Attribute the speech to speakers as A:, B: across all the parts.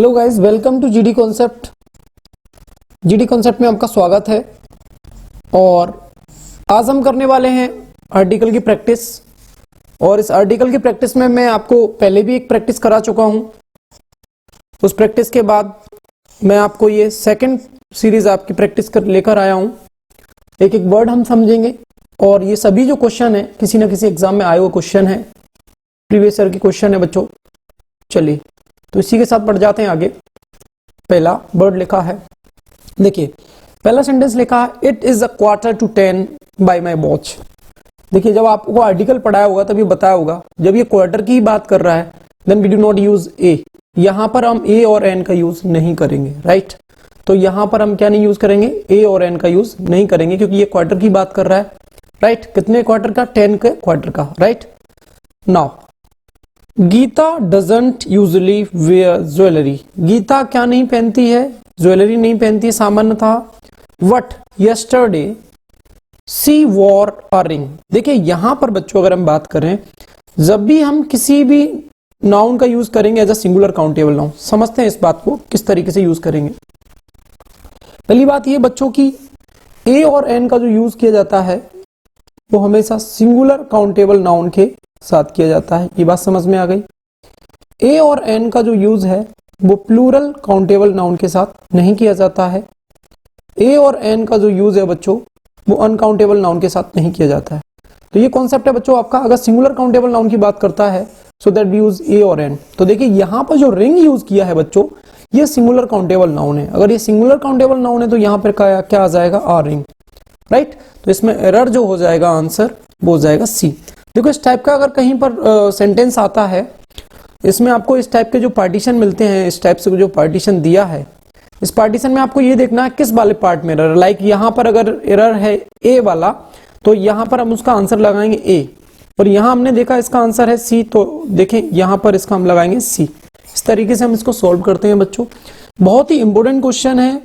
A: Hello guys, welcome to GD concept. GD concept में आपका स्वागत है। और आज हम करने वाले हैं आर्टिकल की प्रैक्टिस। और इस आर्टिकल की प्रैक्टिस में मैं आपको पहले भी एक प्रैक्टिस करा चुका हूं। उस प्रैक्टिस के बाद मैं आपको ये सेकंड सीरीज आपकी प्रैक्टिस कर लेकर आया हूं। एक एक वर्ड हम समझेंगे और ये सभी जो क्वेश्चन है किसी ना किसी एग्जाम में आए हुए क्वेश्चन है, प्रीवियस ईयर की क्वेश्चन है बच्चों। चलिए तो इसी के साथ बढ़ जाते हैं आगे। पहला वर्ड लिखा है, देखिए पहला सेंटेंस लिखा है, it is a 9:45 bye my watch. देखिए जब आपको आर्टिकल पढ़ाया होगा तभी बताया होगा, जब ये क्वार्टर की बात कर रहा है then we do not use a. यहां पर हम ए और एन का यूज नहीं करेंगे, राइट। तो यहां पर हम क्या नहीं यूज करेंगे, ए और एन का यूज नहीं करेंगे, क्योंकि ये क्वार्टर की बात कर रहा है, राइट। कितने क्वार्टर का? 10 के क्वार्टर का, right. Now Geeta doesn't usually wear jewellery. Geeta क्या नहीं पहनती है? ज्वेलरी नहीं पहनती है सामान्य था। What yesterday she wore a ring. देखिए यहां पर बच्चों अगर हम बात करें, जब भी हम किसी भी नाउन का यूज करेंगे as a singular countable noun, समझते हैं इस बात को किस तरीके से यूज करेंगे। पहली बात ये बच्चों की, ए और एन का जो यूज किया जाता है वो हमेशा सिंगुलर काउंटेबल नाउन के साथ किया जाता है। ये बात समझ में आ गई। ए और एन का जो यूज है वो प्लूरल काउंटेबल नाउन के साथ नहीं किया जाता है। ए और एन का जो यूज है बच्चों वो अनकाउंटेबल नाउन के साथ नहीं किया जाता है। तो ये कॉन्सेप्ट है बच्चों आपका, अगर सिंगुलर काउंटेबल नाउन की बात करता है so that we use a और एन। तो देखिए यहां पर जो रिंग यूज किया है बच्चों, ये सिंगुलर काउंटेबल नाउन है। अगर ये सिंगुलर काउंटेबल नाउन है तो यहां पर क्या आ जाएगा? आ रिंग, राइट। तो इसमें एरर जो हो जाएगा, आंसर वो हो जाएगा सी। देखो इस टाइप का अगर कहीं पर सेंटेंस आता है, इसमें आपको इस टाइप के जो पार्टीशन मिलते हैं, इस टाइप से जो पार्टीशन दिया है, इस पार्टीशन में आपको ये देखना है किस वाले पार्ट में एरर। लाइक यहां पर अगर एरर है ए वाला, तो यहां पर हम उसका आंसर लगाएंगे ए। और यहां हमने देखा इसका आंसर है सी, तो देखें यहां पर इसका हम लगाएंगे सी। इस तरीके से हम इसको सॉल्व करते हैं बच्चों। बहुत ही इंपॉर्टेंट क्वेश्चन है,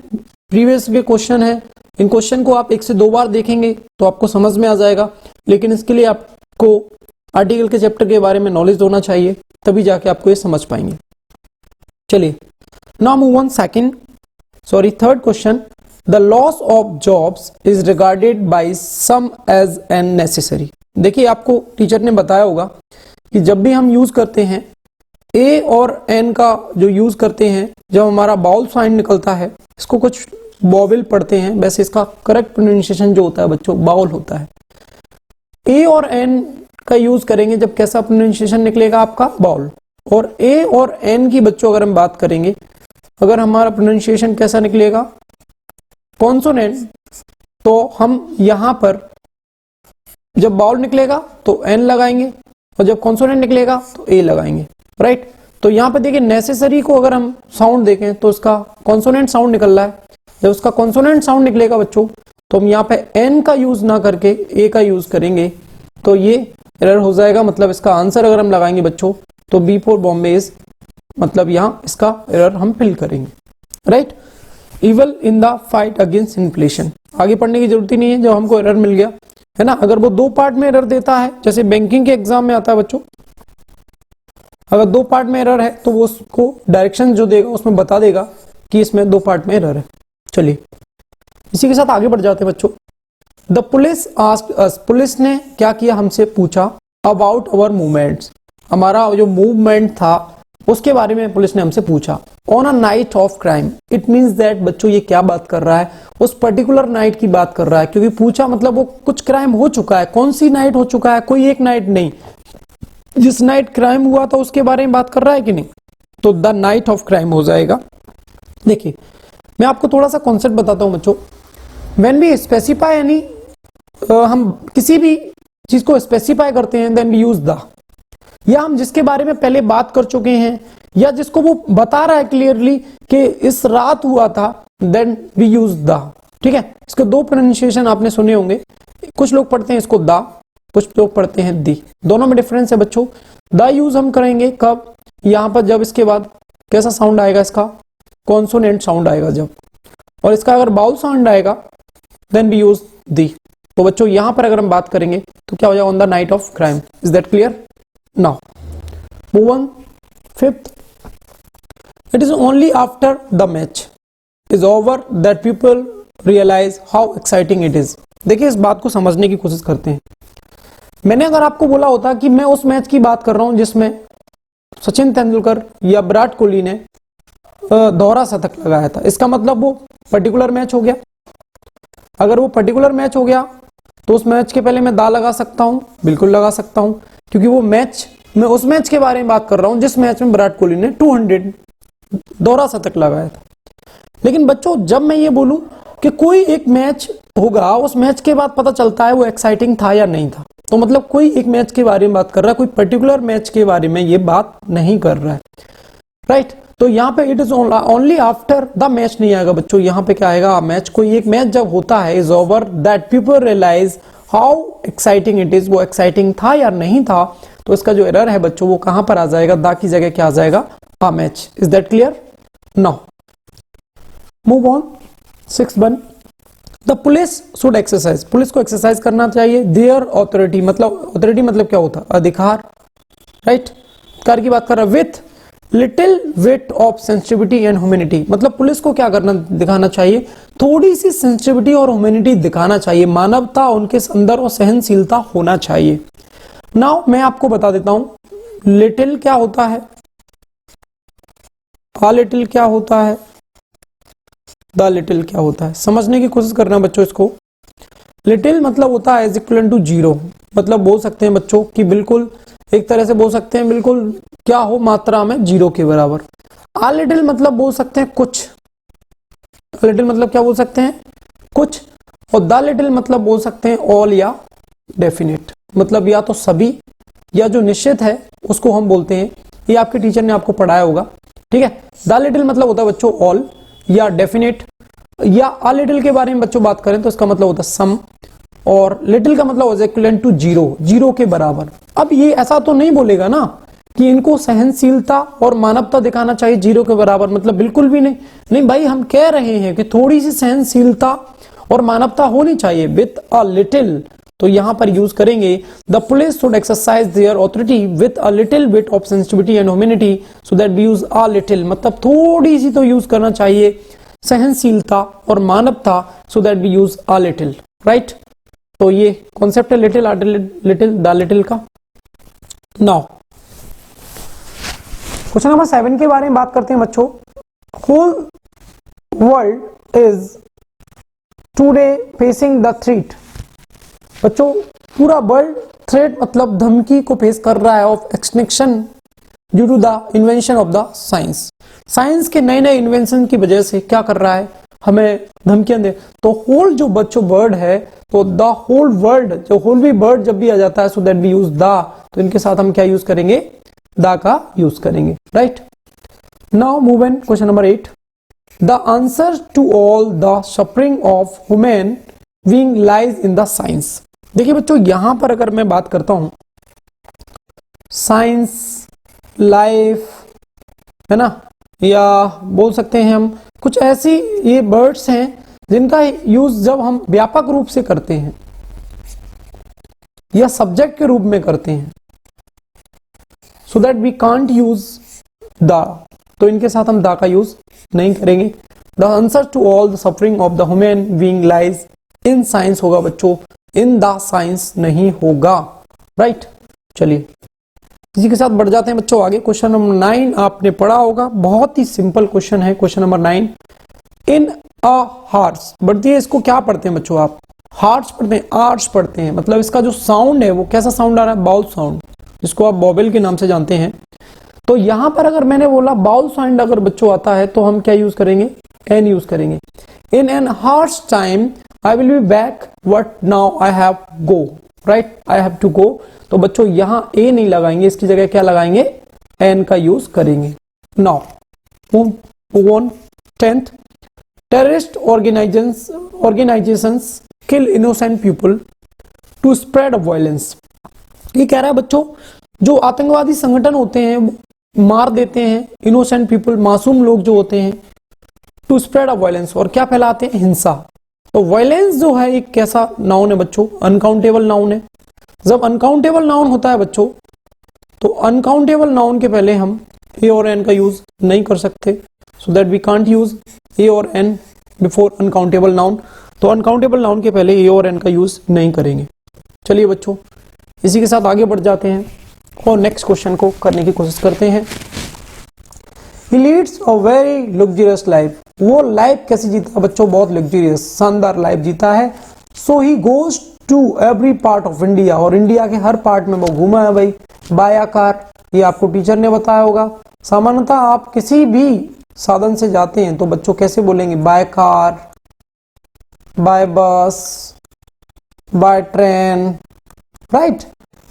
A: प्रीवियस के क्वेश्चन है। इन क्वेश्चन को आप 1 से 2 बार देखेंगे तो आपको समझ में आ जाएगा, लेकिन इसके लिए आपको आर्टिकल के चैप्टर के बारे में नॉलेज होना चाहिए, तभी जाके आपको ये समझ पाएंगे। चलिए now move on third question. The loss of jobs is regarded by some as an necessary. देखिए आपको टीचर ने बताया होगा कि जब भी हम यूज करते हैं ए और एन का जो यूज करते हैं, जब हमारा बाउल साइन निकलता है, इसको कुछ बॉवल पढ़ते हैं, वैसे इसका करेक्ट प्रोनाउंसिएशन जो होता है बच्चों बाउल होता है। ए और एन का यूज करेंगे जब कैसा प्रोनाउंसिएशन निकलेगा आपका? बाउल। और ए और एन की बच्चों अगर हम बात करेंगे, अगर हमारा प्रोनाउंसिएशन कैसा निकलेगा? कॉन्सोनेंट। तो हम यहां पर जब बाउल निकलेगा तो एन लगाएंगे, और जब कॉन्सोनेंट निकलेगा तो ए लगाएंगे, राइट। तो यहां पर देखिए नेसेसरी को अगर हम साउंड देखें तो उसका कॉन्सोनेंट साउंड निकल रहा है। जब उसका कॉन्सोनेंट साउंड निकलेगा बच्चों, तो हम यहाँ पे एन का यूज ना करके ए का यूज करेंगे, तो ये एरर हो जाएगा। मतलब इसका आंसर अगर हम लगाएंगे बच्चों तो बी फॉर बॉम्बे इज, मतलब यहाँ इसका एरर हम फिल करेंगे, right. Evil in the fight against inflation. आगे पढ़ने की जरूरत ही नहीं है, जब हमको एरर मिल गया है ना। अगर वो 2 पार्ट में एरर देता है, जैसे बैंकिंग के एग्जाम में आता है बच्चों, अगर 2 पार्ट में एरर है तो वो उसको डायरेक्शन जो देगा उसमें बता देगा कि इसमें 2 पार्ट में एरर है। चलिए इसी के साथ आगे बढ़ जाते हैं बच्चों। The police asked us. Police ने क्या किया? हमसे पूछा अबाउट अवर मूवमेंट्स। हमारा जो मूवमेंट था उसके बारे में पुलिस ने हमसे पूछा। On a night of crime, it means that बच्चों ये क्या बात कर रहा है? उस पर्टिकुलर नाइट की बात कर रहा है, क्योंकि पूछा मतलब वो कुछ क्राइम हो चुका है। कौन सी नाइट हो चुका है? कोई एक नाइट नहीं, जिस नाइट क्राइम हुआ था उसके बारे में बात कर रहा है कि नहीं, तो द नाइट ऑफ क्राइम हो जाएगा। देखिए मैं आपको थोड़ा सा कॉन्सेप्ट बताता हूं बच्चों। व्हेन वी स्पेसिफाई यानी हम किसी भी चीज को स्पेसिफाई करते हैं, देन वी यूज द। या हम जिसके बारे में पहले बात कर चुके हैं, या जिसको वो बता रहा है क्लियरली कि इस रात हुआ था, देन वी यूज द। ठीक है, इसके 2 प्रोनाउंसिएशन आपने सुने होंगे। कुछ लोग पढ़ते हैं इसको द, कुछ लोग पढ़ते हैं दी। दोनों में डिफरेंस है बच्चों। द यूज हम करेंगे कब? यहां पर जब इसके बाद कैसा साउंड आएगा? इसका कॉन्सोनेंट साउंड आएगा जब, और इसका अगर बाउल साउंड आएगा देन वी यूज दी। तो बच्चों यहां पर अगर हम बात करेंगे तो क्या हो जाएगा? On the night of crime. Is that clear? Now move on 5th। It is only after the match is over that people realise how exciting it is. देखिए इस बात को समझने की कोशिश करते हैं। मैंने अगर आपको बोला होता कि मैं उस मैच की बात कर रहा हूं जिसमें सचिन तेंदुलकर या विराट कोहली ने दोहरा शतक लगाया था, इसका मतलब वो पर्टिकुलर मैच हो गया। अगर वो पर्टिकुलर मैच हो गया तो उस मैच के पहले मैं दा लगा सकता हूं, बिल्कुल लगा सकता हूं, क्योंकि वो मैच, मैं उस मैच के बारे में बात कर रहा हूं जिस मैच में विराट कोहली ने 200 दोहरा शतक लगाया था। लेकिन बच्चों जब मैं ये बोलूं कि कोई एक मैच होगा, उस मैच के बाद पता चलता है वो एक्साइटिंग था या नहीं था, तो मतलब कोई एक मैच के बारे में बात कर रहा है, कोई पर्टिकुलर मैच के बारे में ये बात नहीं कर रहा है, राइट। तो यहाँ पे it is only after the match नहीं आएगा बच्चों, यहाँ पे क्या आएगा, मैच, कोई एक मैच जब होता है is over that people realise how exciting it is, वो एक्साइटिंग था या नहीं था। तो इसका जो एरर है बच्चों वो कहां पर आ जाएगा, दा की जगह क्या आ जाएगा, a match. Is that clear? Now move on 6(1). The police should exercise, police को एक्सरसाइज करना चाहिए देयर ऑथोरिटी, मतलब क्या होता है, अधिकार, राइट। अधिकार की बात कर रहा है। With little bit of sensitivity and humanity, मतलब पुलिस को क्या करना, दिखाना चाहिए, थोड़ी सी सेंसिटिविटी और ह्यूमैनिटी दिखाना चाहिए, मानवता उनके अंदर और सहनशीलता होना चाहिए। नाउ मैं आपको बता देता हूं लिटिल क्या होता है, आ लिटिल क्या होता है, द लिटिल क्या होता है, समझने की कोशिश करना बच्चों इसको। लिटिल मतलब होता है इज इक्वल टू 0, मतलब बोल सकते हैं बच्चों कि बिल्कुल एक तरह से बोल सकते हैं बिल्कुल क्या हो, मात्रा में 0 के बराबर। आ लिटिल मतलब बोल सकते हैं कुछ, लिटिल मतलब क्या बोल सकते हैं, कुछ। और द लिटिल मतलब बोल सकते हैं ऑल या डेफिनेट, मतलब या तो सभी या जो निश्चित है उसको हम बोलते हैं, ये आपके टीचर ने आपको पढ़ाया होगा, ठीक है। द लिटिल मतलब होता है बच्चों ऑल या डेफिनेट, या आ लिटिल के बारे में बच्चों बात करें तो इसका मतलब होता है सम, और लिटिल का मतलब होता है इक्विवेलेंट टू 0, 0 के बराबर। अब ये ऐसा तो नहीं बोलेगा ना कि इनको सहनशीलता और मानवता दिखाना चाहिए 0 के बराबर, मतलब बिल्कुल भी नहीं, नहीं भाई, हम कह रहे हैं कि थोड़ी सी सहनशीलता और मानवता होनी चाहिए विथ अ लिटिल। तो यहां पर यूज करेंगे the police should exercise their authority with a little bit of sensitivity and humanity so that we use a little, मतलब थोड़ी सी तो यूज करना चाहिए सहनशीलता और मानवता, so that we use a little, right. तो ये कॉन्सेप्ट है लिटिल, लिटिल, द लिटिल का। नाउ क्वेश्चन नंबर 7 के बारे में बात करते हैं बच्चों। Whole world is today facing the threat, बच्चों पूरा वर्ल्ड थ्रेट मतलब धमकी को फेस कर रहा है of extinction due to the invention of the science. Science के नए नए इन्वेंशन की वजह से क्या कर रहा है, हमें धमकियां दे। तो होल जो बच्चों वर्ड है, तो द होल वर्ल्ड, जो होल भी वर्ड जब भी आ जाता है so that we use the, तो इनके साथ हम क्या यूज करेंगे, द का यूज करेंगे, right. Now move in question number 8। The answer to all the suffering of human being lies in the science. देखिए बच्चों यहां पर अगर मैं बात करता हूं साइंस, लाइफ, है ना, या बोल सकते हैं हम कुछ ऐसी ये वर्ड्स हैं जिनका यूज जब हम व्यापक रूप से करते हैं या सब्जेक्ट के रूप में करते हैं, so that we can't use the, तो इनके साथ हम द का यूज नहीं करेंगे। The answer to all the suffering of the human being lies in science होगा बच्चों, इन द साइंस नहीं होगा, राइट। चलिए इसी के साथ बढ़ जाते हैं बच्चों आगे। क्वेश्चन नंबर 9 आपने पढ़ा होगा, बहुत ही सिंपल क्वेश्चन है क्वेश्चन नंबर 9। इन अ हार्स, बढ़ती है, इसको क्या पढ़ते हैं बच्चों आप, हार्स पढ़ते हैं, आर्ट्स पढ़ते हैं, मतलब इसका जो साउंड है वो कैसा साउंड आ रहा है, बाउल साउंड, जिसको आप बॉबल के नाम से जानते हैं। तो यहां पर अगर मैंने बोला बाउल साउंड अगर बच्चों आता है तो हम क्या यूज करेंगे, एन यूज करेंगे। In an hour's time I will be back but now I have go, right, I have to go. तो बच्चों यहां ए नहीं लगाएंगे, इसकी जगह क्या लगाएंगे, एन का यूज करेंगे। Now move on 10th। Terrorist organisations kill innocent people to spread violence. ये कह रहा है बच्चों जो आतंकवादी संगठन होते हैं मार देते हैं इनोसेंट पीपल, मासूम लोग जो होते हैं, टू स्प्रेड वायलेंस, और क्या फैलाते हैं, हिंसा। तो वायलेंस जो है एक कैसा नाउन है बच्चों, अनकाउंटेबल नाउन है। जब अनकाउंटेबल नाउन होता है बच्चों, तो अनकाउंटेबल नाउन के पहले हम ए और एन का यूज नहीं कर सकते, so that we can't use a और एन बिफोर अनकाउंटेबल नाउन। तो अनकाउंटेबल नाउन के पहले ए और एन का यूज नहीं करेंगे। चलिए बच्चों, इसी के साथ आगे बढ़ जाते हैं और नेक्स्ट क्वेश्चन को करने की कोशिश करते हैं। He leads a very luxurious life. वो लाइफ कैसे जीता बच्चों? बहुत लग्जरियस, शानदार लाइफ जीता है। So he goes to every part of India, और इंडिया के हर पार्ट में वो घूमा है भाई, बाय कार। ये आपको टीचर ने बताया होगा। सामान्यतः आप किसी भी साधन से जाते हैं तो बच्चों कैसे बोलेंगे? By car, by bus, by train, right.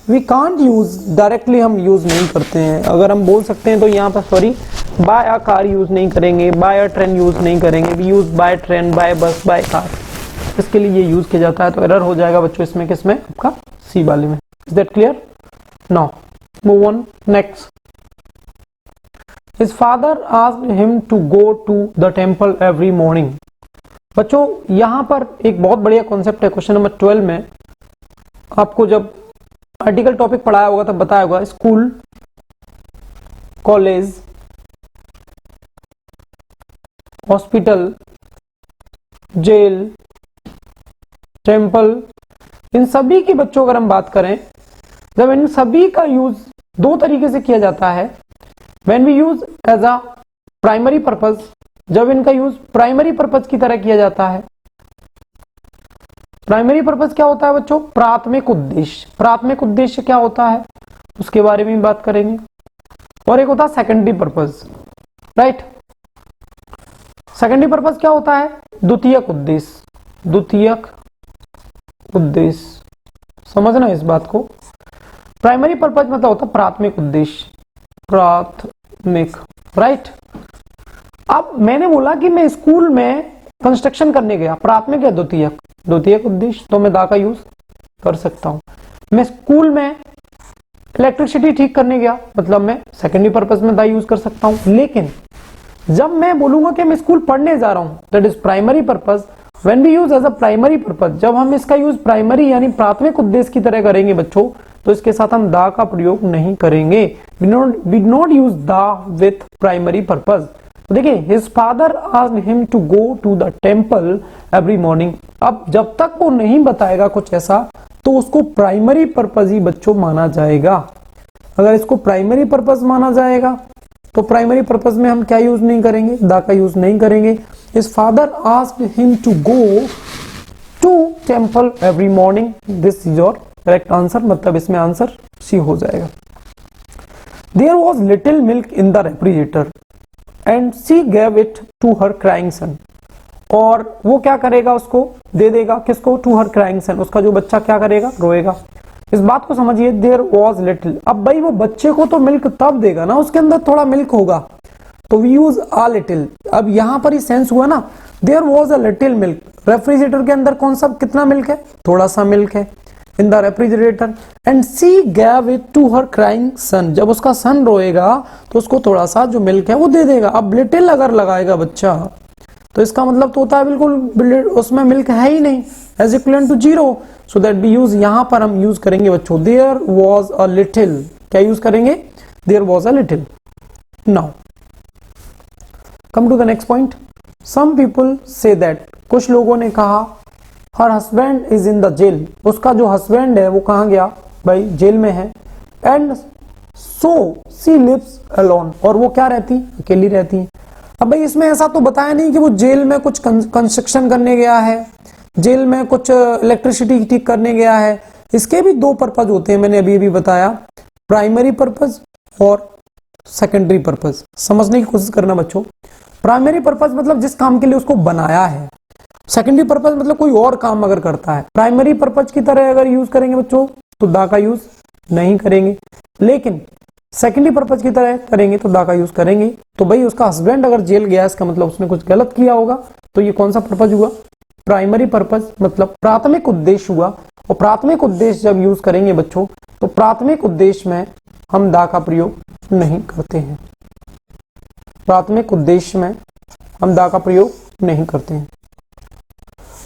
A: We can't use directly, हम यूज नहीं करते हैं। अगर हम बोल सकते हैं तो यहाँ पर sorry, by a car use नहीं करेंगे, बाय अ ट्रेन यूज नहीं करेंगे। We use by train, by bus, by car, इसके लिए ये यूज किया जाता है। तो एरर हो जाएगा बच्चों इसमें, किसमें? आपका सी वाले में। Is that clear? Now move on next. His father asked him to go to the temple every morning. बच्चों यहाँ पर एक बहुत बढ़िया कॉन्सेप्ट है। क्वेश्चन नंबर 12 में आपको जब आर्टिकल टॉपिक पढ़ाया होगा तब बताया होगा, school, college, hospital, jail, temple, इन सभी की बच्चों अगर हम बात करें, जब इन सभी का यूज दो तरीके से किया जाता है। When we use as a primary purpose, जब इनका यूज प्राइमरी पर्पज की तरह किया जाता है। प्राइमरी पर्पज क्या होता है बच्चों? प्राथमिक उद्देश्य। प्राथमिक उद्देश्य क्या होता है उसके बारे में बात करेंगे। और एक होता है secondary purpose, right. Secondary purpose क्या होता है? द्वितीयक उद्देश्य। द्वितीयक उद्देश्य, समझना इस बात को। प्राइमरी पर्पज मतलब होता है प्राथमिक उद्देश्य, प्राथमिक, राइट। अब मैंने बोला कि मैं स्कूल में कंस्ट्रक्शन करने गया, प्राथमिक या द्वितीयक? द्वितीयक उद्देश्य, तो मैं दा का यूज कर सकता हूं। मैं स्कूल में इलेक्ट्रिसिटी ठीक करने गया, मतलब मैं सेकेंडरी पर्पज में दा यूज कर सकता हूं। लेकिन जब मैं बोलूंगा कि मैं स्कूल पढ़ने जा रहा हूं, that is primary purpose. When we use as a primary purpose, जब हम इसका यूज प्राइमरी यानी प्राथमिक उद्देश्य की तरह करेंगे बच्चों, तो इसके साथ हम दा का प्रयोग नहीं करेंगे। We not use the with primary purpose. देखिए, his father asked him to go to the temple every morning. अब जब तक वो नहीं बताएगा कुछ ऐसा, तो उसको प्राइमरी पर्पज ही बच्चों माना जाएगा। अगर इसको प्राइमरी पर्पज माना जाएगा तो प्राइमरी पर्पज में हम क्या यूज नहीं करेंगे? दा का यूज नहीं करेंगे। His father asked him to go to temple every morning. This is your correct answer, मतलब इसमें आंसर सी हो जाएगा। There was little milk in the refrigerator and she gave it to her crying son. और वो क्या करेगा? उसको दे देगा, किसको? टू हर क्राइंग सन, उसका जो बच्चा क्या करेगा? रोएगा। इस बात को समझिए, देयर वॉज लिटिल। अब भाई वो बच्चे को तो मिल्क तब देगा ना, उसके अंदर थोड़ा मिल्क होगा, तो वी यूज अ लिटिल। अब यहां पर ही सेंस हुआ ना, there was a little milk. Refrigerator के अंदर कौन सा, कितना मिल्क है? थोड़ा सा मिल्क है in the refrigerator. And she gave it to her crying son. जब उसका सन रोएगा तो उसको थोड़ा सा जो मिल्क है वो दे देगा। अब लिटिल अगर लगाएगा बच्चा, तो इसका मतलब तो होता है बिल्कुल उसमें मिल्क है ही नहीं, as equal to 0। So that we use, यहां पर हम यूज करेंगे बच्चों देयर वॉज अ लिटिल। क्या यूज करेंगे? There was a little. Now come to the next point. Some people say that, कुछ लोगों ने कहा, her husband is in the jail. उसका जो हस्बैंड है वो कहां गया? भाई जेल में है। And so she lives alone, और वो क्या रहती? अकेली रहती। अब भाई इसमें ऐसा तो बताया नहीं कि वो जेल में कुछ कंस्ट्रक्शन करने गया है, जेल में कुछ इलेक्ट्रिसिटी ठीक करने गया है। इसके भी दो पर्पज होते हैं, मैंने अभी बताया, प्राइमरी पर्पज और सेकेंडरी पर्पज। समझने की कोशिश करना बच्चों। प्राइमरी पर्पज मतलब जिस काम के लिए उसको बनाया है। सेकेंडरी पर्पज मतलब कोई और काम अगर करता है। प्राइमरी पर्पज की तरह अगर यूज करेंगे बच्चों तो दा का यूज नहीं करेंगे, लेकिन सेकेंडरी पर्पज की तरह करेंगे तो दा का यूज करेंगे। तो भाई उसका हस्बैंड अगर जेल गया, इसका मतलब उसने कुछ गलत किया होगा। तो ये कौन सा पर्पज हुआ? प्राइमरी पर्पज, मतलब प्राथमिक उद्देश्य हुआ। और प्राथमिक उद्देश्य जब यूज करेंगे बच्चों, तो प्राथमिक उद्देश्य में हम दा का प्रयोग नहीं करते हैं। प्राथमिक उद्देश्य में हम दा का प्रयोग नहीं करते हैं।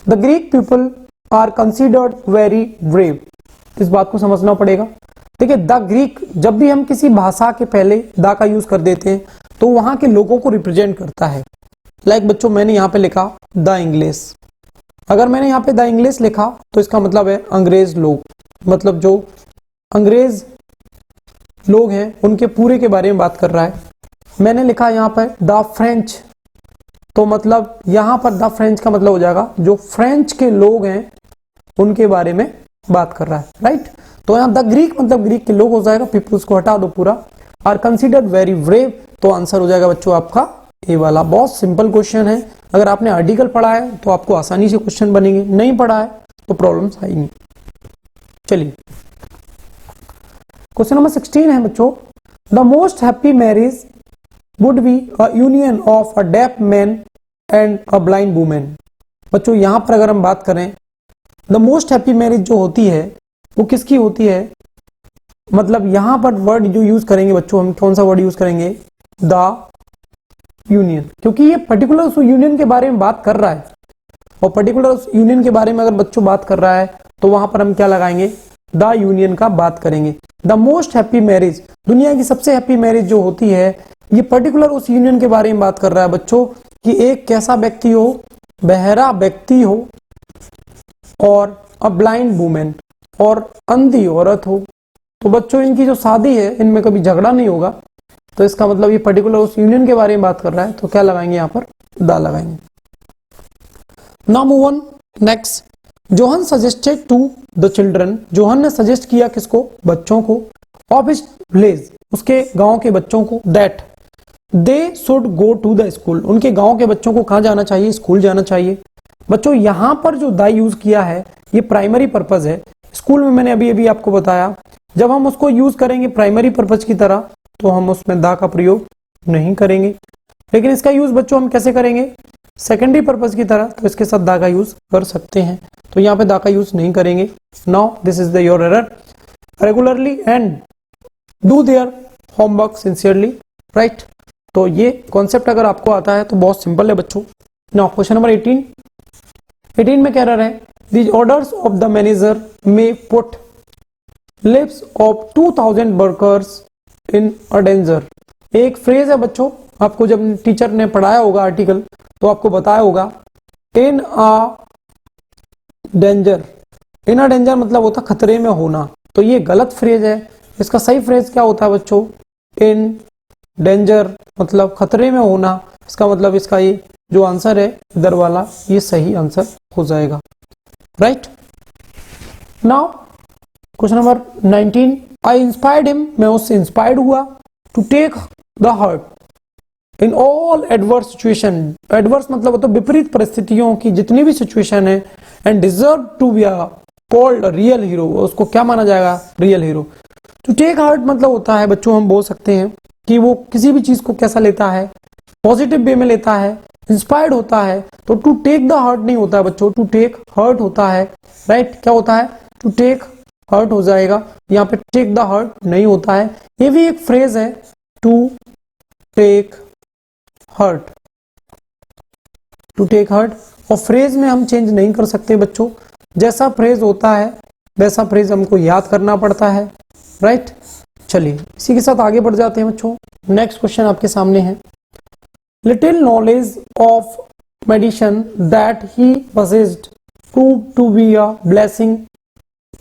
A: The Greek people are considered very brave. इस बात को समझना पड़ेगा। देखिए द ग्रीक, जब भी हम किसी भाषा के पहले द का यूज कर देते हैं तो वहां के लोगों को रिप्रेजेंट करता है। लाइक बच्चों मैंने यहाँ पे लिखा द इंग्लिश, अगर मैंने यहाँ पे द इंग्लिश लिखा तो इसका मतलब है अंग्रेज लोग, मतलब जो अंग्रेज लोग हैं उनके पूरे के बारे में बात कर रहा है। मैंने लिखा यहाँ पर द फ्रेंच, तो मतलब यहाँ पर द फ्रेंच का मतलब हो जाएगा जो फ्रेंच के लोग हैं उनके बारे में बात कर रहा है, राइट। तो यहाँ द ग्रीक मतलब ग्रीक के लोग हो जाएगा, पीपुल्स को हटा दो पूरा। आर कंसिडर्ड वेरी ब्रेव, तो आंसर हो जाएगा बच्चों आपका ए वाला। बहुत सिंपल क्वेश्चन है, अगर आपने आर्टिकल पढ़ा है तो आपको आसानी से क्वेश्चन बनेंगे, नहीं पढ़ा है तो प्रॉब्लम्स आएंगी। चलिए क्वेश्चन नंबर 16 है बच्चों, the most happy marriage would be a union of a deaf man and a blind women. बच्चों यहां पर अगर हम बात करें द मोस्ट हैप्पी मैरिज जो होती है वो किसकी होती है, मतलब यहां पर वर्ड जो यूज करेंगे बच्चों, हम कौन सा वर्ड यूज करेंगे, द यूनियन, क्योंकि ये पर्टिकुलर उस यूनियन के बारे में बात कर रहा है और पर्टिकुलर उस यूनियन के बारे में अगर बच्चों बात कर रहा है तो वहां पर हम क्या लगाएंगे, द यूनियन का बात करेंगे। द मोस्ट हैप्पी मैरिज, दुनिया की सबसे हैप्पी मैरिज जो होती है ये पर्टिकुलर उस यूनियन के बारे में बात कर रहा है बच्चों, कि एक कैसा व्यक्ति हो, बहरा व्यक्ति हो, और अ ब्लाइंड वुमेन, और अंधी औरत हो। तो बच्चों इनकी जो शादी है इनमें कभी झगड़ा नहीं होगा, तो इसका मतलब ये पर्टिकुलर उस यूनियन के बारे में बात कर रहा है, तो क्या लगाएंगे यहाँ पर, द लगाएंगे। Now move on next, John suggested to the children, John ने सजेस्ट किया किसको, बच्चों को, ऑफ हिज विलेज, उसके गांव के बच्चों को, that they should go to the school, उनके गांव के बच्चों को कहां जाना चाहिए, स्कूल जाना चाहिए। बच्चों यहां पर जो द यूज किया है ये प्राइमरी पर्पज है। स्कूल में मैंने अभी अभी आपको बताया जब हम उसको यूज करेंगे प्राइमरी पर्पज की तरह तो हम उसमें द का प्रयोग नहीं करेंगे, लेकिन इसका यूज बच्चों हम कैसे करेंगे, सेकेंडरी पर्पज की तरह, तो इसके साथ द का यूज कर सकते हैं, तो यहाँ पे द का यूज नहीं करेंगे। Now this is the your error, regularly and do their homework sincerely, right. तो ये कॉन्सेप्ट अगर आपको आता है तो बहुत सिंपल है बच्चों। नाउ क्वेश्चन नंबर 18 में कह रहा है these orders of the manager में put lives of 2000 workers in a danger. एक फ्रेज है बच्चों, आपको जब टीचर ने पढ़ाया होगा आर्टिकल तो आपको बताया होगा इन a danger, in a danger मतलब होता खतरे में होना, तो ये गलत फ्रेज है। इसका सही फ्रेज क्या होता है बच्चों, इन डेंजर मतलब खतरे में होना, इसका मतलब इसका ये जो आंसर है इधर वाला ये सही आंसर हो जाएगा, right. Now question number 19, I inspired him, मैं उससे इंस्पायर्ड हुआ, to take the heart in all adverse situation, adverse मतलब तो विपरीत परिस्थितियों की जितनी भी सिचुएशन है, and deserve to be called real hero, उसको क्या माना जाएगा, real hero. To take heart मतलब होता है बच्चों हम बोल सकते हैं कि वो किसी भी चीज को कैसा लेता है, पॉजिटिव वे में लेता है, इंस्पायर्ड होता है। तो टू टेक द हार्ट नहीं होता है बच्चों, टू टेक हर्ट होता है, राइट। क्या होता है, टू टेक हर्ट हो जाएगा, यहाँ पे टेक द हर्ट नहीं होता है। ये भी एक फ्रेज है, to take heart, to take heart, और फ्रेज में हम चेंज नहीं कर सकते बच्चों, जैसा फ्रेज होता है वैसा फ्रेज हमको याद करना पड़ता है, राइट। चलिए इसी के साथ आगे बढ़ जाते हैं बच्चों। नेक्स्ट क्वेश्चन आपके सामने है, little knowledge of medicine that he possessed proved to be a blessing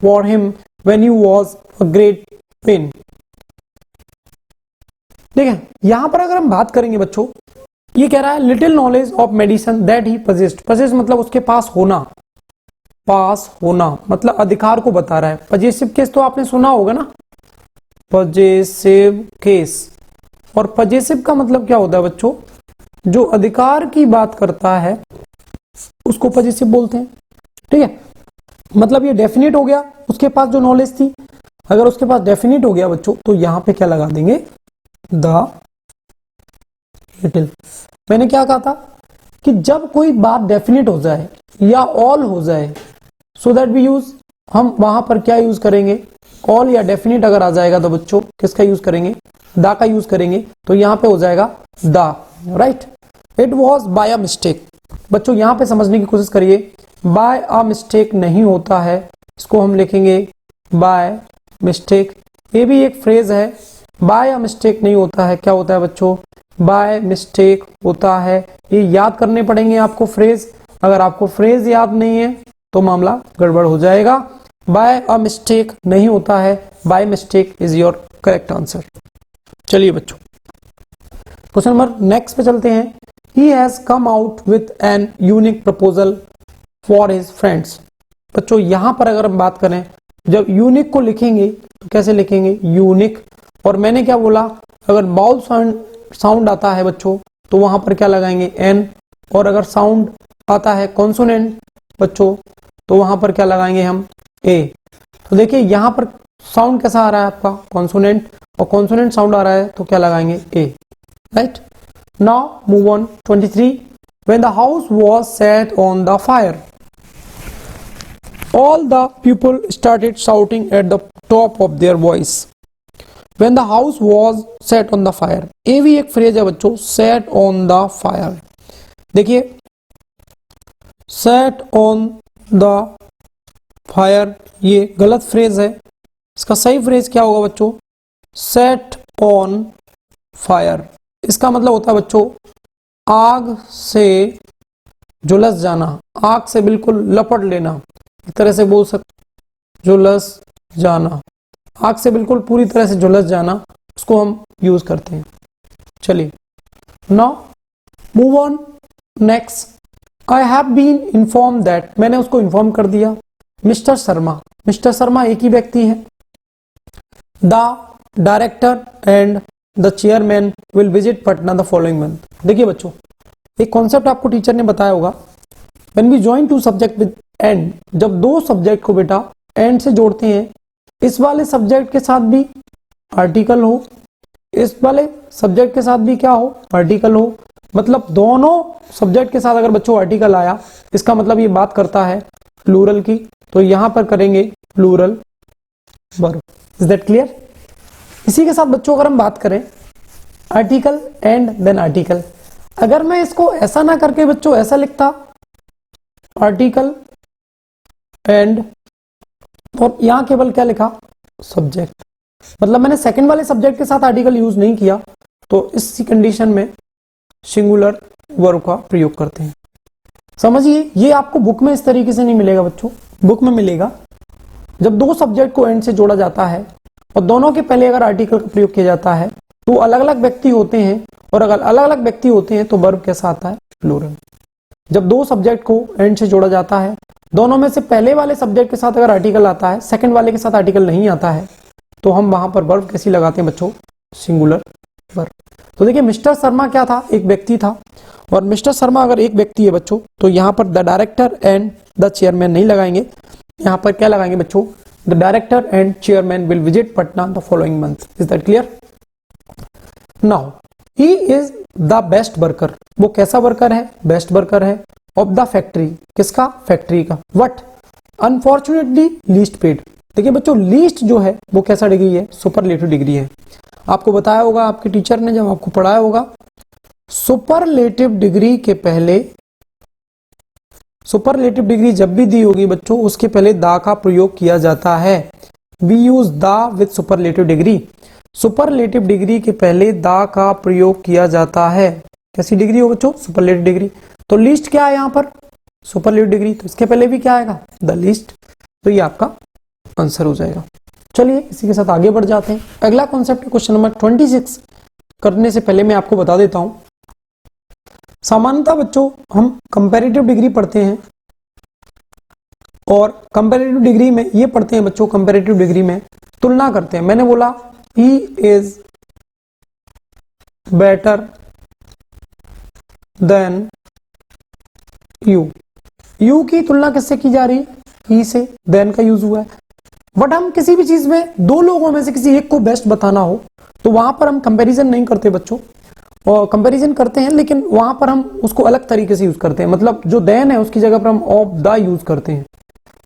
A: for him when he was a great pain। देखिए यहां पर अगर हम बात करेंगे बच्चों, ये कह रहा है little knowledge of medicine that he possessed, possessed मतलब उसके पास होना, पास होना मतलब अधिकार को बता रहा है। पजेसिव केस तो आपने सुना होगा ना, पजेसिव केस, और पजेसिव का मतलब क्या होता है बच्चों, जो अधिकार की बात करता है उसको पजेसिव बोलते हैं, ठीक है। मतलब ये डेफिनेट हो गया, उसके पास जो नॉलेज थी, अगर उसके पास डेफिनेट हो गया बच्चों तो यहां पे क्या लगा देंगे, द लिटिल। मैंने क्या कहा था कि जब कोई बात डेफिनेट हो जाए या ऑल हो जाए, सो दैट वी यूज, हम वहां पर क्या यूज करेंगे, ऑल या डेफिनेट अगर आ जाएगा तो बच्चों किसका यूज करेंगे, द का यूज करेंगे, तो यहां पे हो जाएगा the, right. It was by a mistake, बच्चों यहां पे समझने की कोशिश करिए, बाय अ मिस्टेक नहीं होता है, इसको हम लिखेंगे बाय मिस्टेक, ये भी एक फ्रेज है, बाय अ मिस्टेक नहीं होता है, क्या होता है बच्चों, बाय मिस्टेक होता है। ये याद करने पड़ेंगे आपको फ्रेज, अगर आपको फ्रेज याद नहीं है तो मामला गड़बड़ हो जाएगा। बाय अ मिस्टेक नहीं होता है, by mistake is your correct answer. चलिए बच्चों क्वेश्चन नंबर नेक्स्ट पे चलते हैं। He has come out with an unique proposal for his friends. बच्चों यहां पर अगर हम बात करें, जब यूनिक को लिखेंगे तो कैसे लिखेंगे, यूनिक, और मैंने क्या बोला, अगर बाउल साउंड आता है बच्चों तो वहां पर क्या लगाएंगे, एन, और अगर साउंड आता है कॉन्सोनेंट बच्चों तो वहां पर क्या लगाएंगे हम, ए। तो देखिए यहां पर साउंड कैसा आ रहा है आपका, कॉन्सोनेंट, और कॉन्सोनेंट साउंड आ रहा है तो क्या लगाएंगे, a, right. Now move on 23। When the house was set on the fire all the people started shouting at the top of their voice when the house was set on the fire। ये भी एक phrase है बच्चों, set on the fire। देखिए set on the fire ये गलत phrase है, इसका सही फ्रेज क्या होगा बच्चों, set on fire। इसका मतलब होता है बच्चों आग से झुलस जाना, आग से बिल्कुल लपट लेना, एक तरह से बोल सकते झुलस जाना, आग से बिल्कुल पूरी तरह से झुलस जाना, उसको हम यूज करते हैं। चलिए now move on next. I have been inform that, मैंने उसको इन्फॉर्म कर दिया, मिस्टर शर्मा, मिस्टर शर्मा एक ही व्यक्ति है। The director and the chairman will visit Patna the following month. देखिए बच्चों एक कॉन्सेप्ट आपको टीचर ने बताया होगा, when we join two subject with and, जब दो सब्जेक्ट को बेटा एंड से जोड़ते हैं, इस वाले सब्जेक्ट के साथ भी आर्टिकल हो, इस वाले सब्जेक्ट के साथ भी क्या हो, आर्टिकल हो, मतलब दोनों सब्जेक्ट के साथ अगर बच्चों आर्टिकल आया, इसका मतलब ये बात करता है प्लूरल की, तो यहां पर करेंगे plural verb. Is that clear. इसी के साथ बच्चों अगर हम बात करें आर्टिकल एंड देन आर्टिकल, अगर मैं इसको ऐसा ना करके बच्चों ऐसा लिखता आर्टिकल एंड, और यहां केवल क्या लिखा, सब्जेक्ट, मतलब मैंने सेकंड वाले सब्जेक्ट के साथ आर्टिकल यूज नहीं किया, तो इस कंडीशन में सिंगुलर वर्ब का प्रयोग करते हैं। समझिए ये आपको बुक में इस तरीके से नहीं मिलेगा बच्चों, बुक में मिलेगा जब दो सब्जेक्ट को एंड से जोड़ा जाता है और दोनों के पहले अगर आर्टिकल का प्रयोग किया जाता है तो अलग अलग व्यक्ति होते हैं, और अगर अलग अलग व्यक्ति होते हैं तो वर्ब कैसा आता है, प्लूरल। जब दो सब्जेक्ट को एंड से जोड़ा जाता है, दोनों में से पहले वाले सब्जेक्ट के साथ अगर आर्टिकल आता है, सेकंड वाले के साथ आर्टिकल नहीं आता है, तो हम वहां पर वर्ब कैसी लगाते हैं बच्चों, सिंगुलर वर्ब। तो देखिए मिस्टर शर्मा क्या था, एक व्यक्ति था, और मिस्टर शर्मा अगर एक व्यक्ति है बच्चों तो यहां पर the director and the chairman नहीं लगाएंगे, यहां पर क्या लगाएंगे बच्चों, the director and chairman will visit Patna the following month. Is that clear. Now he is the best worker, वो कैसा वर्कर है, बेस्ट वर्कर है, ऑफ द फैक्ट्री, किसका, फैक्ट्री का, वट अनफॉर्चुनेटली लीस्ट पेड। देखिए बच्चों लीस्ट जो है वो कैसा डिग्री है, सुपरलेटिव डिग्री है। आपको बताया होगा आपके टीचर ने जब आपको पढ़ाया होगा, सुपरलेटिव डिग्री के पहले, सुपरलेटिव डिग्री जब भी दी होगी बच्चों उसके पहले दा का प्रयोग किया जाता है। वी यूज दा with superlative degree, superlative degree के पहले दा का प्रयोग किया जाता है। कैसी डिग्री हो बच्चों, सुपरलेटिव डिग्री। तो लिस्ट क्या है यहाँ पर, सुपरलेटिव डिग्री, तो इसके पहले भी क्या आएगा, द लिस्ट, तो ये आपका आंसर हो जाएगा। चलिए इसी के साथ आगे बढ़ जाते हैं। अगला कॉन्सेप्ट क्वेश्चन नंबर 26 करने से पहले मैं आपको बता देता हूं, सामान्यतः बच्चों हम कंपैरेटिव डिग्री पढ़ते हैं, और कंपैरेटिव डिग्री में ये पढ़ते हैं बच्चों, कंपैरेटिव डिग्री में तुलना करते हैं। मैंने बोला he is better than you, you की तुलना किससे की जा रही है, ही से, देन का यूज हुआ है। बट हम किसी भी चीज में दो लोगों में से किसी एक को बेस्ट बताना हो तो वहां पर हम कंपैरिजन नहीं करते बच्चों, और कंपैरिजन करते हैं लेकिन वहां पर हम उसको अलग तरीके से यूज करते हैं, मतलब जो देन है उसकी जगह पर हम ऑफ द यूज करते हैं।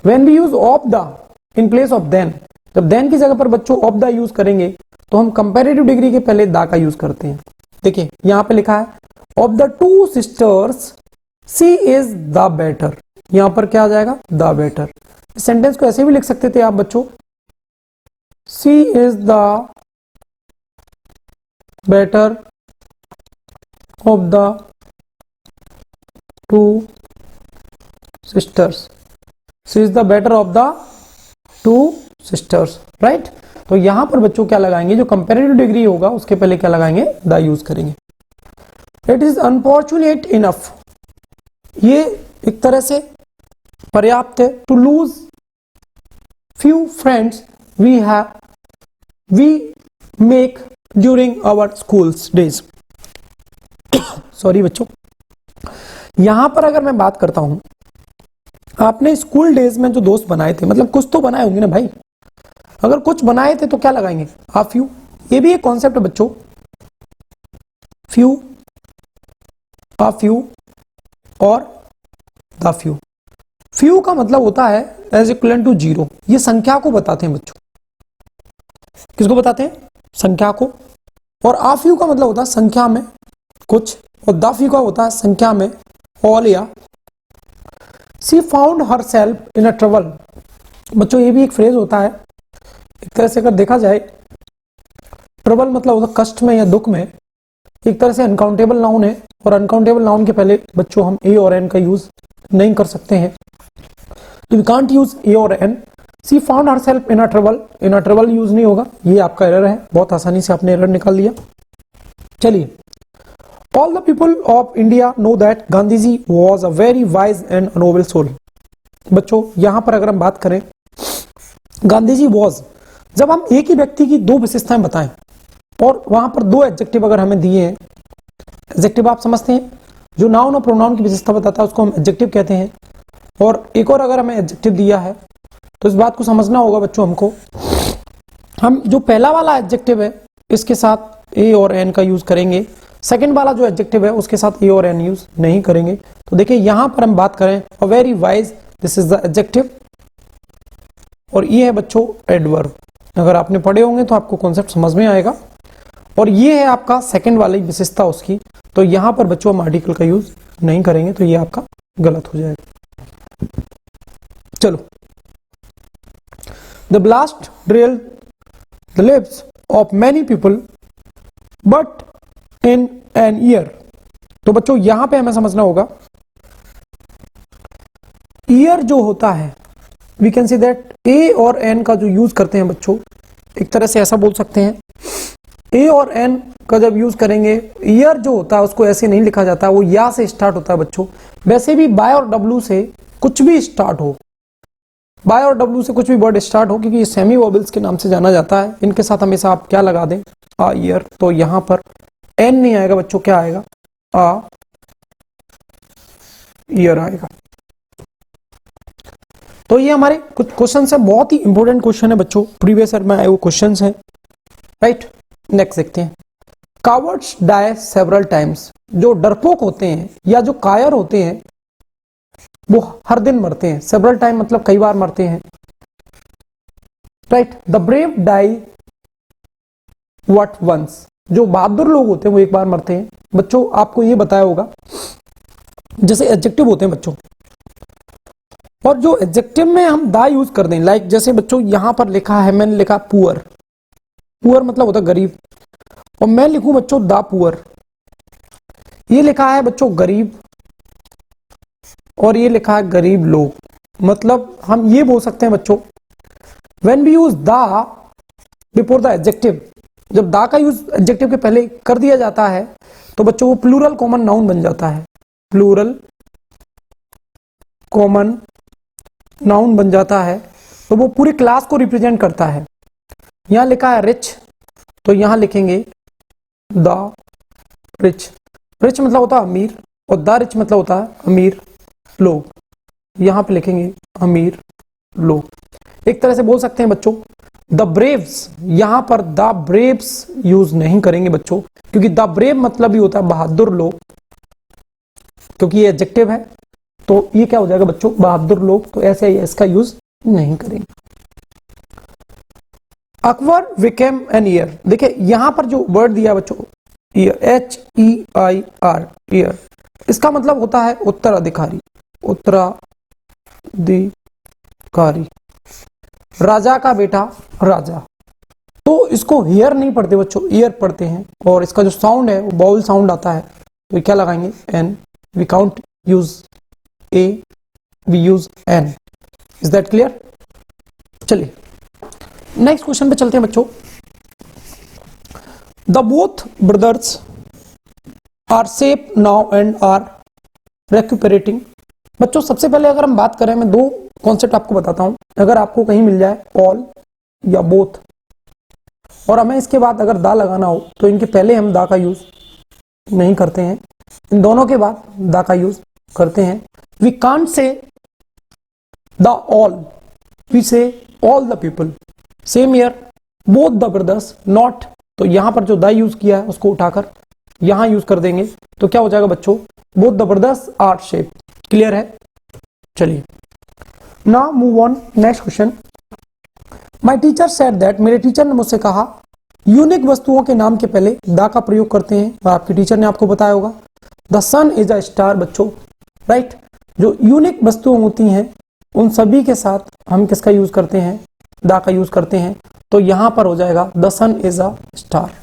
A: When we use of the in place of then, जब देन की जगह पर बच्चों ऑफ द यूज करेंगे तो हम कंपैरेटिव डिग्री के पहले द का यूज करते हैं। देखिए यहां पे लिखा है of the two sisters she is the better, यहां पर क्या आ जाएगा, द बेटर। इस सेंटेंस को ऐसे भी लिख सकते थे आप बच्चों, she is the better of the two sisters. She is the better of the two sisters, right. तो यहां पर बच्चों क्या लगाएंगे, जो कंपेरेटिव डिग्री होगा उसके पहले क्या लगाएंगे, द यूज करेंगे। इट इज अनफॉर्चुनेट इनफ, ये एक तरह से पर्याप्त है, to lose few friends we make during our schools days. Sorry बच्चों, यहां पर अगर मैं बात करता हूं, आपने स्कूल डेज में जो दोस्त बनाए थे, मतलब कुछ तो बनाए होंगे ना भाई, अगर कुछ बनाए थे तो क्या लगाएंगे, आ फ्यू। ये भी एक कॉन्सेप्ट है बच्चों, फ्यू, आ फ्यू और द फ्यू। फ्यू का मतलब होता है एज इक्वल टू 0, ये संख्या को बताते हैं बच्चों। किसको बताते हैं, संख्या को। और आ फ्यू का मतलब होता है संख्या में कुछ, और द फ्यू का होता है संख्या में ऑल या। She found her self in a trouble, बच्चों ये भी एक फ्रेज होता है, एक तरह से अगर देखा जाए, ट्रबल मतलब होता है कष्ट में या दुख में, एक तरह से अनकाउंटेबल नाउन है, और अनकाउंटेबल नाउन के पहले बच्चों हम ए और एन का यूज नहीं कर सकते हैं, तो वी कांट यूज ए और an. She found her self in a trouble, in a trouble use नहीं होगा, ये आपका एरर है, बहुत आसानी से आपने एरर निकाल लिया। चलिए, all the people of India know that Gandhi ji was a very wise and noble soul. बच्चों यहां पर अगर हम बात करें, गांधी जी वॉज, जब हम एक ही व्यक्ति की दो विशेषताएं बताएं और वहां पर दो एडजेक्टिव अगर हमें दिए हैं, एडजेक्टिव आप समझते हैं, जो नाउन और प्रोनाउन की विशेषता बताता है उसको हम एडजेक्टिव कहते हैं, और एक और अगर हमें एडजेक्टिव दिया है तो इस बात को समझना होगा बच्चों हमको, हम जो पहला वाला एडजेक्टिव है इसके साथ ए और एन का यूज करेंगे, सेकंड वाला जो एडजेक्टिव है उसके साथ ए और एन यूज नहीं करेंगे। तो देखिए यहां पर हम बात करें अ very wise, this is the adjective, और ये है बच्चों एडवर्ब। अगर आपने पढ़े होंगे तो आपको कॉन्सेप्ट समझ में आएगा, और ये है आपका सेकंड वाली विशेषता उसकी, तो यहां पर बच्चों हम आर्टिकल का यूज नहीं करेंगे, तो ये आपका गलत हो जाएगा। चलो, the blast drill the leaves of many people but in an year. तो बच्चों यहां पे हमें समझना होगा, ईयर जो होता है, वी कैन सी दैट ए और एन का जो यूज करते हैं बच्चों, एक तरह से ऐसा बोल सकते हैं, ए और एन का जब यूज करेंगे, ईयर जो होता है उसको ऐसे नहीं लिखा जाता, वो या से स्टार्ट होता है बच्चों। वैसे भी बाय और डब्ल्यू से कुछ भी स्टार्ट हो, बाय और डब्ल्यू से कुछ भी वर्ड स्टार्ट हो, क्योंकि ये सेमी वोवेल्स के नाम से जाना जाता है, इनके साथ हमेशा आप क्या लगा दें, आ ईयर, तो यहां पर एन नहीं आएगा बच्चों, क्या आएगा, आ ईयर आएगा। तो ये हमारे कुछ क्वेश्चन है, बहुत ही इंपॉर्टेंट क्वेश्चन है बच्चों, प्रीवियस ईयर में आए वो क्वेश्चन है, राइट। नेक्स्ट देखते हैं, कावर्ड्स डाई सेवरल टाइम्स, जो डरपोक होते हैं या जो कायर होते हैं वो हर दिन मरते हैं, सेवरल टाइम मतलब कई बार मरते हैं, right. The brave die what once, जो बहादुर लोग होते हैं वो एक बार मरते हैं। बच्चों आपको ये बताया होगा, जैसे एडजेक्टिव होते हैं बच्चों, और जो एडजेक्टिव में हम दा यूज कर दें, लाइक जैसे बच्चों यहां पर लिखा है, मैंने लिखा पुअर, पुअर मतलब होता है गरीब, और मैं लिखूं बच्चों दा पुअर, ये लिखा है बच्चों गरीब, और ये लिखा है गरीब लोग, मतलब हम ये बोल सकते हैं बच्चों, व्हेन वी यूज दा बिफोर द एडजेक्टिव, जब दा का यूज एडजेक्टिव के पहले कर दिया जाता है तो बच्चों वो प्लूरल कॉमन नाउन बन जाता है, प्लूरल कॉमन नाउन बन जाता है, तो वो पूरी क्लास को रिप्रेजेंट करता है। यहां लिखा है रिच, तो यहां लिखेंगे द रिच, रिच मतलब होता है अमीर, और द रिच मतलब होता है अमीर लोग, यहां पे लिखेंगे अमीर लोग। एक तरह से बोल सकते हैं बच्चों द ब्रेव्स, यहां पर द ब्रेव्स यूज नहीं करेंगे बच्चों, क्योंकि द ब्रेव मतलब ही होता है बहादुर लोग, क्योंकि ये एडजेक्टिव है, तो ये क्या हो जाएगा बच्चों, बहादुर लोग, तो ऐसे ही इसका यूज नहीं करेंगे। अकबर बिकेम एन ईयर, देखिए यहां पर जो वर्ड दिया बच्चों ईयर, HEIR, ईयर, इसका मतलब होता है उत्तराधिकारी, उत्तराधिकारी, राजा का बेटा राजा, तो इसको हेयर नहीं पढ़ते बच्चों, ईयर पढ़ते हैं, और इसका जो साउंड है वो बाउल साउंड आता है, तो क्या लगाएंगे an, we can't use a, we use an. Is that clear? चलिए नेक्स्ट क्वेश्चन पे चलते हैं बच्चों। The both brothers are safe now and are recuperating. बच्चों सबसे पहले अगर हम बात करें, मैं दो कॉन्सेप्ट आपको बताता हूं। अगर आपको कहीं मिल जाए ऑल या बोथ, और हमें इसके बाद अगर दा लगाना हो तो इनके पहले हम दा का यूज नहीं करते हैं, इन दोनों के बाद दा का यूज करते हैं। We can't say the all, we say all the people. Same year both the brothers not, तो यहां पर जो द यूज किया है उसको उठाकर यहां यूज कर देंगे, तो क्या हो जाएगा बच्चों, both the brothers are shape. Clear है? चलिए now move on next question. My teacher said that, मेरे टीचर ने मुझसे कहा, यूनिक वस्तुओं के नाम के पहले द का प्रयोग करते हैं, और आपके टीचर ने आपको बताया होगा the sun is a star. बच्चों राइट, जो यूनिक वस्तुएं होती हैं उन सभी के साथ हम किसका यूज करते हैं, द का यूज करते हैं, तो यहां पर हो जाएगा the sun is a star.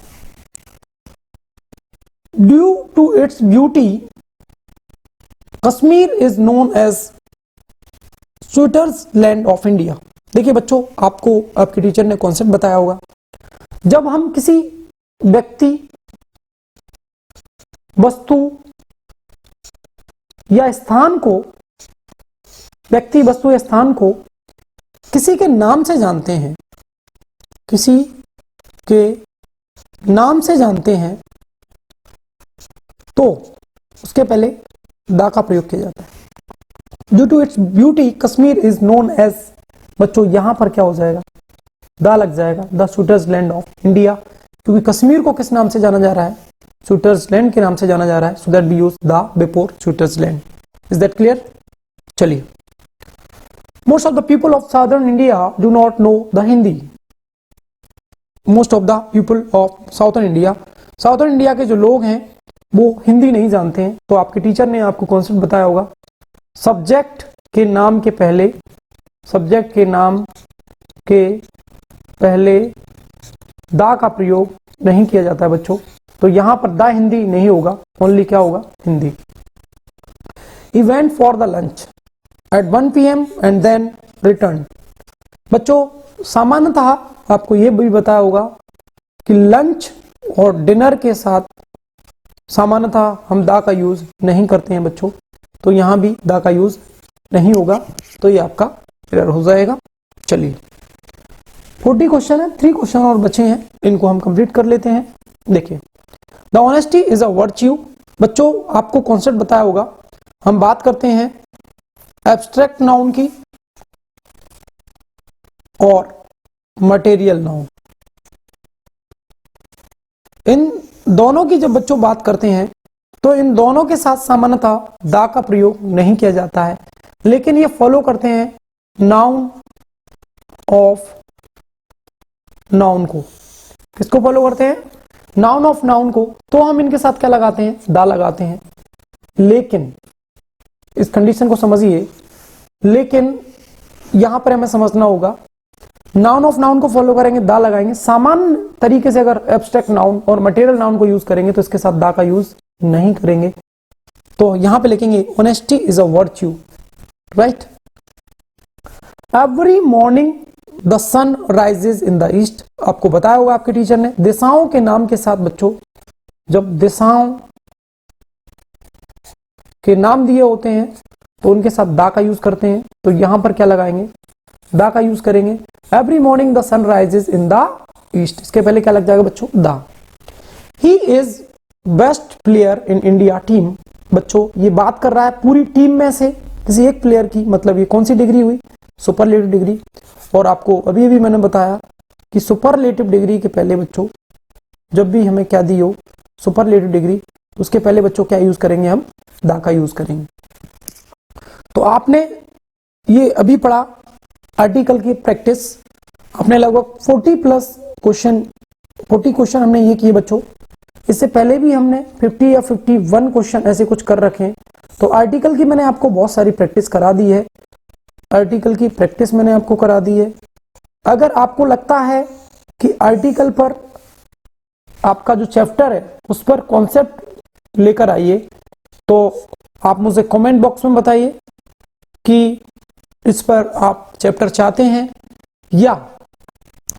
A: Due to its beauty Kashmir is known as Switzerland of India. देखिए बच्चों, आपको आपके टीचर ने कॉन्सेप्ट बताया होगा, जब हम किसी व्यक्ति, वस्तु या स्थान को, व्यक्ति वस्तु या स्थान को किसी के नाम से जानते हैं, किसी के नाम से जानते हैं, तो उसके पहले दा का प्रयोग किया जाता है। Due to its beauty Kashmir is known as, बच्चों यहां पर क्या हो जाएगा, दा लग जाएगा, द स्विट्जरलैंड ऑफ इंडिया, क्योंकि कश्मीर को किस नाम से जाना जा रहा है, स्विट्जरलैंड के नाम से जाना जा रहा है, so that we use the before Switzerland. Is that clear? चलिए, most of the people of southern India do not know the Hindi. Most of the people of southern India, southern India के जो लोग हैं वो हिंदी नहीं जानते हैं, तो आपके टीचर ने आपको कॉन्सेप्ट बताया होगा, सब्जेक्ट के नाम के पहले, सब्जेक्ट के नाम के पहले दा का प्रयोग नहीं किया जाता है बच्चों, तो यहां पर दा हिंदी नहीं होगा, ओनली क्या होगा, Hindi. He went for the lunch at 1 PM and then returned। बच्चों सामान्यतः आपको यह भी बताया होगा कि लंच और डिनर के साथ सामान्यतः हम दा का यूज नहीं करते हैं बच्चों, तो यहां भी दा का यूज नहीं होगा, तो ये आपका एरर हो जाएगा। चलिए 40 क्वेश्चन है, 3 क्वेश्चन और बचे हैं, इनको हम कंप्लीट कर लेते हैं। देखिए, the honesty is a virtue. बच्चों आपको कॉन्सेप्ट बताया होगा, हम बात करते हैं एब्स्ट्रैक्ट नाउन की और मटेरियल नाउन। इन दोनों की जब बच्चों बात करते हैं तो इन दोनों के साथ सामान्यतः दा का प्रयोग नहीं किया जाता है, लेकिन ये फॉलो करते हैं नाउन ऑफ नाउन को। किसको फॉलो करते हैं? नाउन ऑफ नाउन को। तो हम इनके साथ क्या लगाते हैं? दा लगाते हैं। लेकिन इस कंडीशन को समझिए, लेकिन यहां पर हमें समझना होगा, नाउन ऑफ नाउन को फॉलो करेंगे, दा लगाएंगे। सामान्य तरीके से अगर एब्स्ट्रैक्ट नाउन और मटेरियल नाउन को यूज करेंगे तो इसके साथ दा का यूज नहीं करेंगे। तो यहां पे लिखेंगे honesty is a virtue, right. Every morning the sun rises in the east. आपको बताया होगा आपके टीचर ने, दिशाओं के नाम के साथ बच्चों, जब दिशाओं के नाम दिए होते हैं तो उनके साथ दा का यूज करते हैं, तो यहां पर क्या लगाएंगे? दा का यूज करेंगे। Every morning the sun rises in the east, इसके पहले क्या लग जाएगा बच्चों? The. He is best player in India team. बच्चों ये बात कर रहा है पूरी टीम में से किसी एक प्लेयर की, मतलब ये कौन सी डिग्री हुई? Superlative degree. और आपको अभी अभी मैंने बताया कि सुपरलेटिव डिग्री के पहले बच्चों, जब भी हमें क्या दी हो सुपरलेटिव डिग्री, उसके पहले बच्चों क्या यूज करेंगे? हम दा का यूज करेंगे। तो आपने ये अभी पढ़ा आर्टिकल की प्रैक्टिस, आपने लगभग 40 क्वेश्चन हमने ये किए बच्चों। इससे पहले भी हमने 50 या 51 क्वेश्चन ऐसे कुछ कर रखे हैं। तो आर्टिकल की मैंने आपको बहुत सारी प्रैक्टिस करा दी है, आर्टिकल की प्रैक्टिस मैंने आपको करा दी है। अगर आपको लगता है कि आर्टिकल पर आपका जो चैप्टर है उस पर कॉन्सेप्ट लेकर आइए। तो आप मुझे कमेंट बॉक्स में बताइए कि इस पर आप चैप्टर चाहते हैं या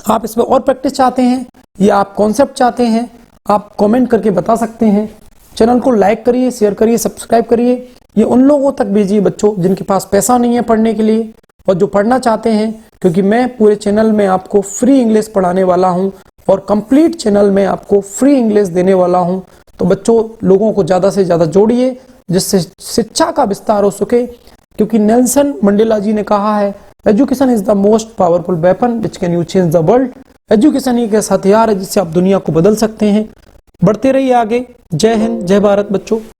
A: आप इस पर और प्रैक्टिस चाहते हैं या आप कॉन्सेप्ट चाहते हैं, आप कमेंट करके बता सकते हैं। चैनल को लाइक करिए, शेयर करिए, सब्सक्राइब करिए। ये उन लोगों तक भेजिए बच्चों जिनके पास पैसा नहीं है पढ़ने के लिए और जो पढ़ना चाहते हैं, क्योंकि मैं पूरे चैनल में आपको फ्री इंग्लिश पढ़ाने वाला हूं और कंप्लीट चैनल में आपको फ्री इंग्लिश देने वाला हूं। तो बच्चों, लोगों को ज़्यादा से ज़्यादा जोड़िए जिससे शिक्षा का विस्तार हो सके, क्योंकि नेल्सन मंडेला जी ने कहा है education is the most powerful weapon which can you change the world. Education ही एक ऐसा हथियार है जिससे आप दुनिया को बदल सकते हैं। बढ़ते रहिए आगे। जय हिंद, जय भारत बच्चों।